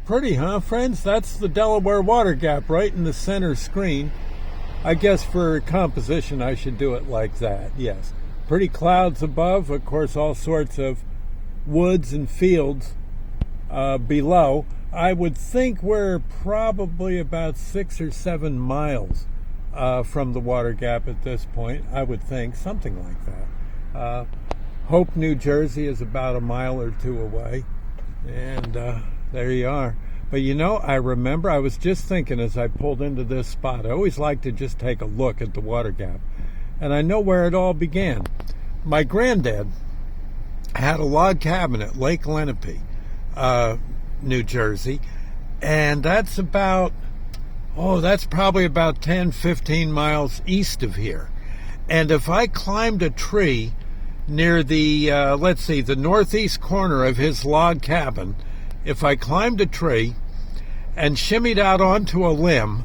Pretty, huh, friends? That's the Delaware Water Gap right in the center screen. I guess for composition, I should do it like that, yes. Pretty clouds above, of course, all sorts of woods and fields below. I would think we're probably about 6 or 7 miles from the water gap at this point. I would think, something like that. Hope, New Jersey is about a mile or two away. And there you are. But you know, I remember, I was just thinking as I pulled into this spot, I always like to just take a look at the water gap. And I know where it all began. My granddad had a log cabin at Lake Lenape, New Jersey. And that's probably about 10, 15 miles east of here. And if I climbed a tree near the, the northeast corner of his log cabin, if I climbed a tree and shimmied out onto a limb,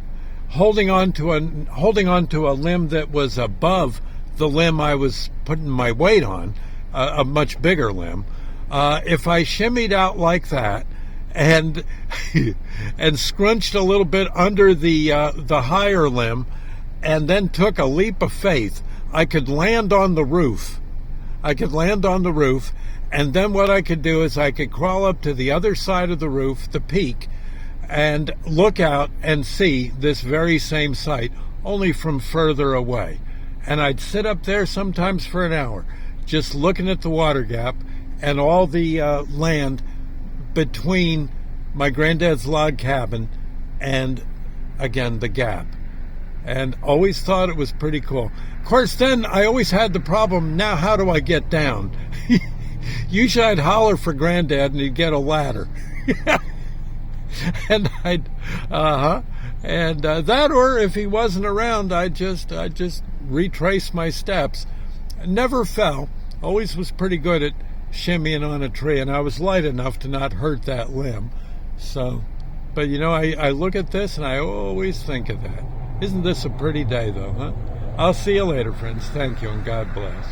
holding on to a limb that was above the limb I was putting my weight on, a much bigger limb, if I shimmied out like that and and scrunched a little bit under the higher limb and then took a leap of faith, I could land on the roof. And then what I could do is I could crawl up to the other side of the roof, the peak, and look out and see this very same site, only from further away. And I'd sit up there sometimes for an hour, just looking at the water gap and all the land between my granddad's log cabin and, again, the gap. And always thought it was pretty cool. Of course, then I always had the problem, now how do I get down? Usually I'd holler for Granddad and he'd get a ladder. And I'd, that, or if he wasn't around, I'd just retrace my steps. Never fell. Always was pretty good at shimmying on a tree, and I was light enough to not hurt that limb. So, but you know, I look at this and I always think of that. Isn't this a pretty day though, huh? I'll see you later, friends. Thank you and God bless.